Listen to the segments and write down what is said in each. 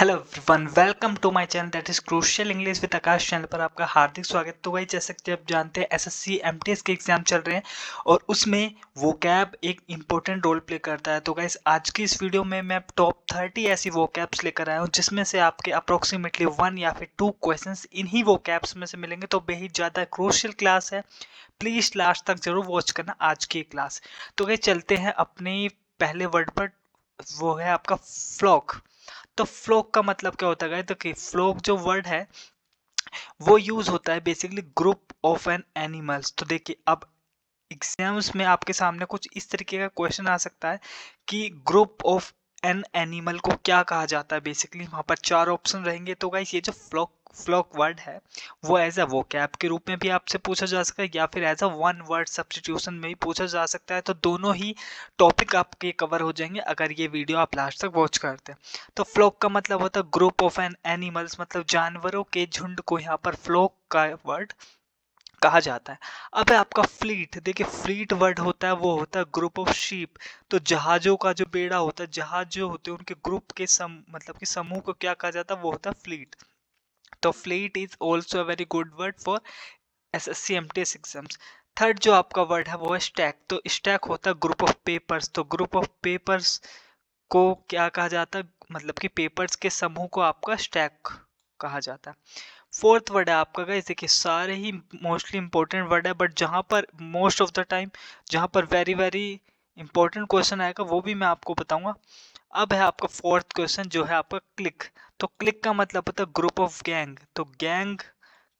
Hello everyone, welcome to my channel that is crucial English with Akash. Channel पर आपका हार्दिक स्वागत। तो भाई जैसे कि आप जानते हैं एसएससी एमटीएस के एग्जाम चल रहे हैं और उसमें वोकैब एक इम्पोर्टेंट रोल प्ले करता है। तो गाइस आज की इस वीडियो में मैं टॉप 30 ऐसी वोकैब्स लेकर आया हूँ जिसमें से आपके अप्रोक्सीमेटली 1 या फिर 2 क्वेश्चंस इन्हीं वोकैब्स में से मिलेंगे। तो बेहद ज़्यादा क्रूशियल क्लास है, प्लीज़ लास्ट तक जरूर वॉच करना आज की क्लास। तो गाइस चलते हैं अपने पहले वर्ड पर, वो है आपका फ्लॉक। तो फ्लोक का मतलब क्या होता है? तो कि फ्लोक जो वर्ड है वो यूज होता है basically group of an animals. तो देखिए अब एग्जाम्स में आपके सामने कुछ इस तरीके का क्वेश्चन आ सकता है कि ग्रुप ऑफ एन एनिमल को क्या कहा जाता है। बेसिकली वहां पर 4 ऑप्शन रहेंगे। तो गाइस ये जो फ्लॉक फ्लॉक वर्ड है वो एज अ वोकैब के रूप में भी आपसे पूछा जा सकता है या फिर as a one word substitution में भी पूछा जा सकता है। तो दोनों ही टॉपिक आपके कवर हो जाएंगे अगर ये वीडियो आप लास्ट तक वॉच करते हैं। तो फ्लॉक का मतलब होता है ग्रुप ऑफ एन एनिमल्स, मतलब जानवरों के झुंड को यहाँ पर फ्लॉक का वर्ड कहा जाता है। अब है आपका फ्लीट। देखिए फ्लीट वर्ड होता है वो होता है ग्रुप ऑफ शीप। तो जहाजों का जो बेड़ा होता है, जहाज जो होते हैं उनके ग्रुप के मतलब कि समूह को क्या कहा जाता है? वो होता है फ्लीट। तो fleet is also a very good word for SSC MTS exams. Third जो आपका वर्ड है वो है स्टैक। तो स्टैक होता है ग्रुप ऑफ पेपर्स। तो ग्रुप ऑफ पेपर्स को क्या कहा जाता है? मतलब कि पेपर्स के समूह को आपका स्टैक कहा जाता है। फोर्थ वर्ड है आपका गाइस, देखिए सारे ही मोस्टली इंपॉर्टेंट वर्ड है बट जहां पर मोस्ट ऑफ द टाइम जहां पर वेरी वेरी इंपॉर्टेंट क्वेश्चन आएगा वो भी मैं आपको बताऊंगा। अब है आपका फोर्थ क्वेश्चन जो है आपका क्लिक। तो क्लिक का मतलब होता है ग्रुप ऑफ गैंग। तो गैंग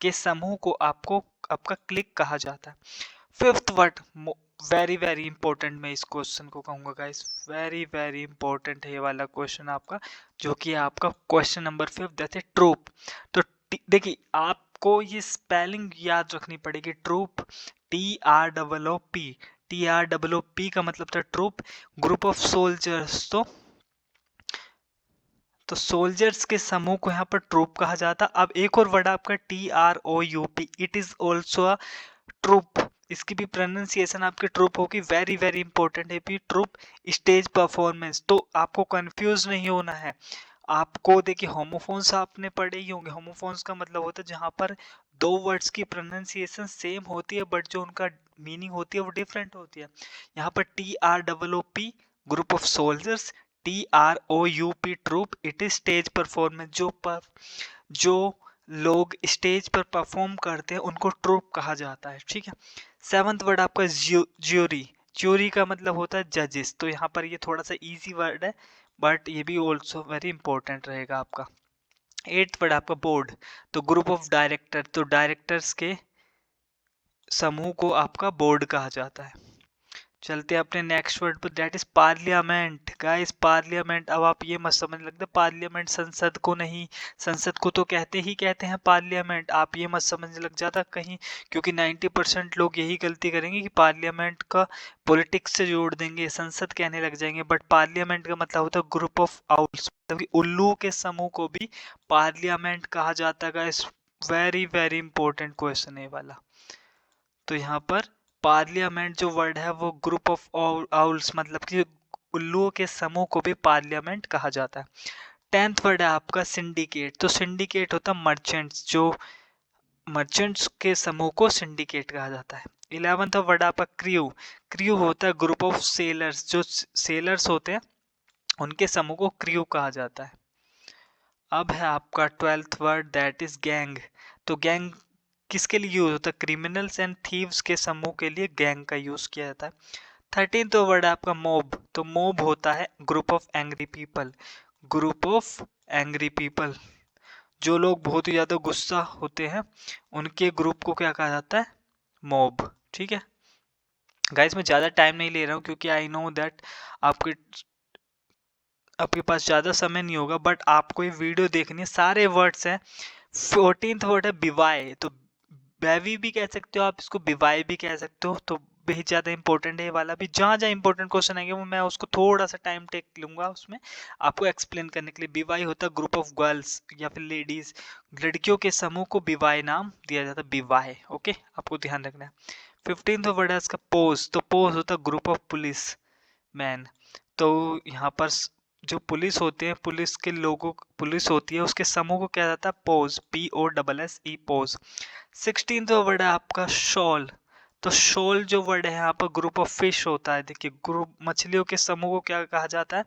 के समूह को आपको आपका क्लिक कहा जाता है। Fifth word very very important, मैं इस क्वेश्चन को कहूंगा गाइस वेरी वेरी इंपॉर्टेंट है ये वाला क्वेश्चन आपका, जो कि है आपका क्वेश्चन नंबर 5, दैट है ट्रूप। तो देखिए आपको ये स्पेलिंग याद रखनी पड़ेगी। Troop TROOP। TROOP का मतलब था ट्रूप, ग्रुप ऑफ सोल्जर्स। तो सोल्जर्स के समूह को यहाँ पर ट्रूप कहा जाता। अब एक और वर्ड आपका TROUP, it is also a troupe. इसकी भी प्रोनाउंसिएशन आपकी ट्रूप होगी। वेरी वेरी इंपॉर्टेंट है भी ट्रूप। स्टेज परफॉर्मेंस, तो आपको कंफ्यूज नहीं होना है। आपको देखिए होमोफोन्स आपने पढ़े ही होंगे। होमोफोन्स का मतलब होता है जहां पर दो वर्ड्स की प्रोनाउंसिएशन सेम होती है बट जो उनका मीनिंग होती है वो डिफरेंट होती है। यहाँ पर TROOP group of soldiers, TROUP troupe, it is stage performance. जो लोग स्टेज पर परफॉर्म करते हैं उनको ट्रूप कहा जाता है। ठीक है। सेवंथ वर्ड आपका ज्यूरी। ज्यूरी का मतलब होता है जजेस। तो यहाँ पर ये थोड़ा सा इजी वर्ड है बट ये भी ऑल्सो वेरी इंपॉर्टेंट रहेगा आपका। एट्थ वर्ड आपका बोर्ड। तो ग्रुप ऑफ डायरेक्टर। तो डायरेक्टर्स के समूह को आपका बोर्ड कहा जाता है। चलते हैं अपने नेक्स्ट वर्ड पर, that is parliament. Guys parliament, अब आप ये मत समझ लगता पार्लियामेंट संसद को नहीं, संसद को तो कहते हैं पार्लियामेंट। आप ये मत समझ लग जाता कहीं, क्योंकि 90% लोग यही गलती करेंगे कि पार्लियामेंट का पॉलिटिक्स से जोड़ देंगे, संसद कहने लग जाएंगे। बट पार्लियामेंट का मतलब होता है ग्रुप ऑफ आउल्स, मतलब कि उल्लू के समूह को भी पार्लियामेंट कहा जाता है। Guys very very important question है वाला। तो यहाँ पर पार्लियामेंट जो वर्ड है वो ग्रुप ऑफ आउल्स, मतलब कि उल्लुओं के समूह को भी पार्लियामेंट कहा जाता है। 10th वर्ड है आपका सिंडिकेट। तो सिंडिकेट होता है मर्चेंट्स, जो मर्चेंट्स के समूह को सिंडिकेट कहा जाता है। 11th वर्ड आपका क्रू। क्रू होता है ग्रुप ऑफ सेलर्स, जो सेलर्स होते हैं उनके समूह को क्रू कहा जाता है। अब है आपका 12th word, that is gang. तो गैंग किसके लिए यूज होता है? क्रिमिनल्स एंड थीव्स के समूह के लिए गैंग का यूज किया जाता है। 13th वर्ड है आपका मोब। तो मोब होता है group of angry people. Group of angry people, जो लोग बहुत ही ज्यादा गुस्सा होते हैं उनके ग्रुप को क्या कहा जाता है? मोब। ठीक है गाइस, मैं ज्यादा टाइम नहीं ले रहा हूँ क्योंकि आई नो दैट आपके पास ज़्यादा समय नहीं होगा, बट आपको ये वीडियो देखनी है। सारे वर्ड्स हैं। 14th वर्ड है बिवाई। तो बेवी भी कह सकते हो आप, इसको बिवाई भी कह सकते हो। तो बेहद ज़्यादा इंपॉर्टेंट है ये वाला भी। जहाँ जहाँ इंपॉर्टेंट क्वेश्चन आएंगे वो मैं उसको थोड़ा सा टाइम टेक लूंगा उसमें आपको एक्सप्लेन करने के लिए। बिवाई होता है ग्रुप ऑफ गर्ल्स या फिर लेडीज, लड़कियों के समूह को बिवाई नाम दिया जाता है, बिवाई। ओके, आपको ध्यान रखना है। 15th वर्ड है इसका पोज। तो पोज होता है ग्रुप ऑफ पुलिस मैन। तो यहाँ पर जो पुलिस होते हैं, पुलिस होती है, उसके समूह को क्या जाता है? Posse, POSSE, posse. 16वां वर्ड है आपका शॉल। तो शॉल जो वर्ड है यहाँ पर ग्रुप ऑफ फिश होता है। देखिए, ग्रुप मछलियों के समूह को क्या कहा जाता है?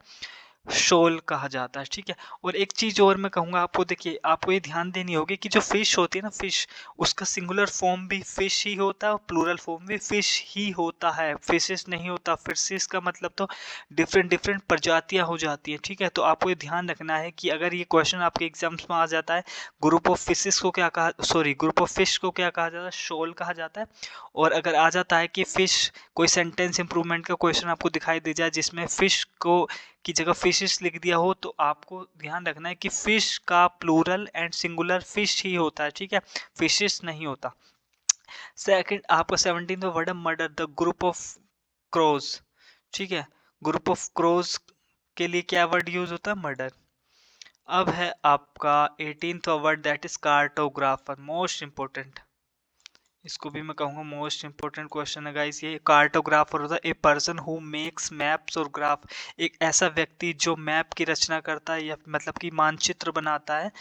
शोल कहा जाता है, ठीक है। और एक चीज और मैं कहूंगा आपको, देखिए आपको ये ध्यान देनी होगी कि जो फिश होती है ना, फिश, उसका सिंगुलर फॉर्म भी फिश ही होता है और प्लूरल फॉर्म भी फिश ही होता है, फिशेस नहीं होता। फिशेस का मतलब तो डिफरेंट डिफरेंट प्रजातियां हो जाती है, ठीक है। तो आपको ये ध्यान रखना है कि अगर ये क्वेश्चन आपके एग्जाम्स में आ जाता है, ग्रुप ऑफ फिशेस को क्या कहा, सॉरी, ग्रुप ऑफ फिश को क्या कहा जाता है? शोल कहा जाता है। और अगर आ जाता है कि फिश, कोई सेंटेंस इंप्रूवमेंट का क्वेश्चन आपको दिखाई दे जाए जिसमें फिश को की जगह फिशेस लिख दिया हो, तो आपको ध्यान रखना है कि फिश का प्लूरल एंड सिंगुलर फिश ही होता है, ठीक है, फिशेस नहीं होता। सेकंड आपका 17वां वर्ड है murder, the group of crows, ठीक है। ग्रुप ऑफ क्रोज के लिए क्या वर्ड यूज होता है? मर्डर। अब है आपका 18वां word, that is cartographer, most important. इसको भी मैं कहूँगा मोस्ट इंपोर्टेंट क्वेश्चन है गाइस। ये कार्टोग्राफर होता है a person who makes maps और ग्राफ, एक ऐसा व्यक्ति जो मैप की रचना करता है या मतलब कि मानचित्र बनाता है,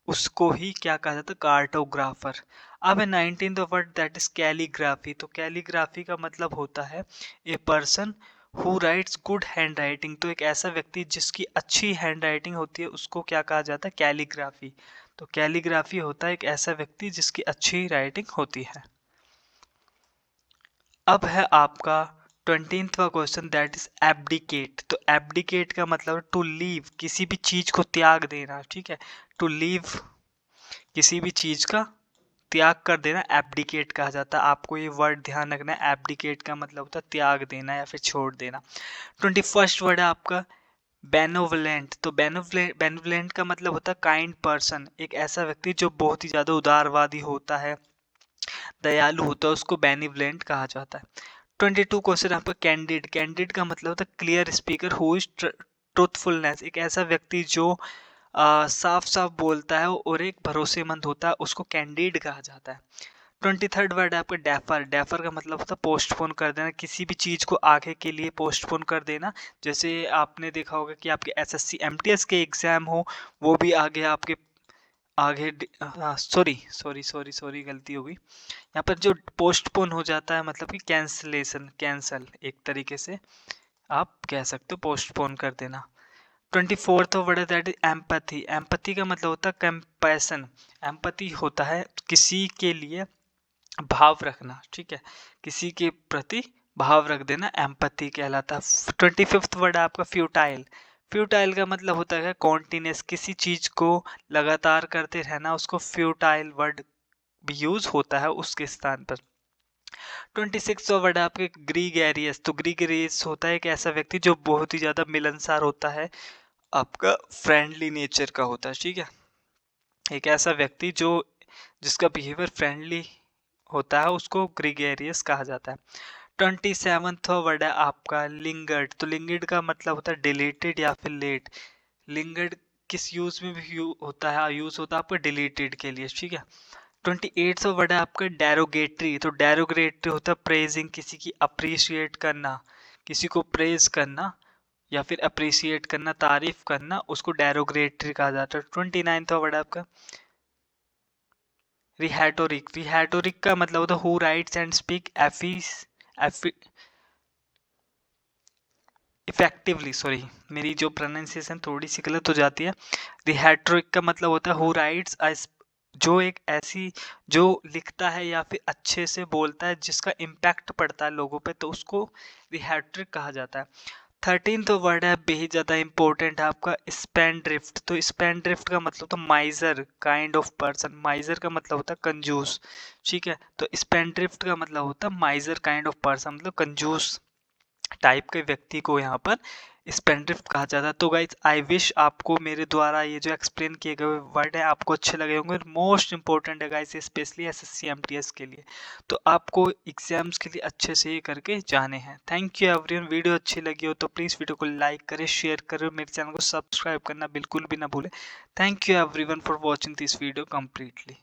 उसको ही क्या कहा जाता है? कार्टोग्राफर। अब है 19th word, that is calligraphy. तो कैलीग्राफी का मतलब होता है a person who rights good hand writing. तो एक ऐसा व्यक्ति जिसकी अच्छी हैंड राइटिंग होती है, उसको क्या कहा जाता है? कैलीग्राफी। तो कैलीग्राफी होता है एक ऐसा व्यक्ति जिसकी अच्छी राइटिंग होती है। अब है आपका 20वां क्वेश्चन, दैट इज एब्डिकेट। तो एब्डिकेट का मतलब टू लीव, किसी भी चीज को त्याग देना, ठीक है। टू लीव, किसी भी चीज का त्याग कर देना, एब्डिकेट कहा जाता है। आपको ये वर्ड ध्यान रखना है, एब्डिकेट का मतलब होता है त्याग देना या फिर छोड़ देना। 21st वर्ड है आपका बेनोवलेंट। तो बेनोवलेंट का मतलब होता है काइंड पर्सन, एक ऐसा व्यक्ति जो बहुत ही ज्यादा उदारवादी होता है, दयालु होता है, उसको बेनिवलेंट कहा जाता है। 22 क्वेश्चन आपका कैंडिड। कैंडिड का मतलब होता है clear speaker who is truthfulness, एक ऐसा व्यक्ति जो साफ साफ बोलता है और एक भरोसेमंद होता है, उसको कैंडिड कहा जाता है। 23rd वर्ड है आपका डेफर। डेफर का मतलब होता है पोस्टपोन कर देना, किसी भी चीज को आगे के लिए पोस्टपोन कर देना। जैसे आपने देखा होगा कि आपके SSC MTS के एग्जाम हो, वो भी आगे आपके आगे, सॉरी सॉरी सॉरी सॉरी, गलती हो गई। यहाँ पर जो पोस्टपोन हो जाता है मतलब कि कैंसलेशन, कैंसल, एक तरीके से आप कह सकते हो पोस्टपोन कर देना। 24th वर्ड है दैट इज एम्पैथी। एम्पैथी का मतलब होता है कंपैशन। एम्पैथी होता है किसी के लिए भाव रखना, ठीक है, किसी के प्रति भाव रख देना, एम्पैथी कहलाता है। 25th वर्ड है आपका फ्यूटाइल। फ्यूटाइल का मतलब होता है कॉन्टिन्यूस, किसी चीज को लगातार करते रहना, उसको फ्यूटाइल वर्ड भी यूज होता है उसके स्थान पर। 26वां वर्ड है आपके ग्रीगेरियस। तो ग्रीगेरियस होता है एक ऐसा व्यक्ति जो बहुत ही ज्यादा मिलनसार होता है, आपका फ्रेंडली नेचर का होता है, ठीक है। एक ऐसा व्यक्ति जो जिसका बिहेवियर फ्रेंडली होता है, उसको ग्रीगेरियस कहा जाता है। 27वां वर्ड है आपका लिंगर्ड। तो लिंगर्ड का मतलब होता है डिलीटेड या फिर लेट। लिंगर्ड किस यूज में भी होता है? यूज होता है आपका डिलीटेड के लिए, ठीक है। 28वां वर्ड है आपका डेरोगेटरी। तो डेरोगेटरी होता है प्रेजिंग, किसी की अप्रिशिएट करना, किसी को प्रेज करना या फिर अप्रिशिएट करना, तारीफ करना, उसको डेरोगेटरी कहा जाता है। 29वां वर्ड है आपका रिहेटोरिक। रिहेटोरिक का मतलब होता है who rights and speak effectively, sorry मेरी जो प्रोनाउंसिएशन थोड़ी सी गलत हो जाती है। रिहेटोरिक का मतलब होता है हु राइट्स, जो एक ऐसी, जो लिखता है या फिर अच्छे से बोलता है जिसका इम्पैक्ट पड़ता है लोगों पे, तो उसको रिहेटोरिक कहा जाता है। 13th वर्ड है बेहद ज़्यादा इंपॉर्टेंट है आपका स्पेंड्रिफ्ट। तो स्पेंड्रिफ्ट का मतलब तो माइजर काइंड ऑफ पर्सन। माइजर का मतलब होता है कंजूस, ठीक है। तो स्पेंड्रिफ्ट का मतलब होता है माइजर काइंड ऑफ पर्सन, मतलब कंजूस टाइप के व्यक्ति को यहाँ पर स्पेंड्रिफ्ट कहा जाता है। तो गाइज आई विश आपको मेरे द्वारा ये जो एक्सप्लेन किए गए वर्ड है आपको अच्छे लगे होंगे। मोस्ट इंपॉर्टेंट है गाइज, स्पेशली SSC MTS के लिए, तो आपको एग्जाम्स के लिए अच्छे से ये करके जाने हैं। Thank you everyone. वीडियो अच्छी लगी हो तो प्लीज़ वीडियो को लाइक करें, शेयर करें, मेरे चैनल को सब्सक्राइब करना बिल्कुल भी ना भूलें। Thank you everyone for watching this video completely.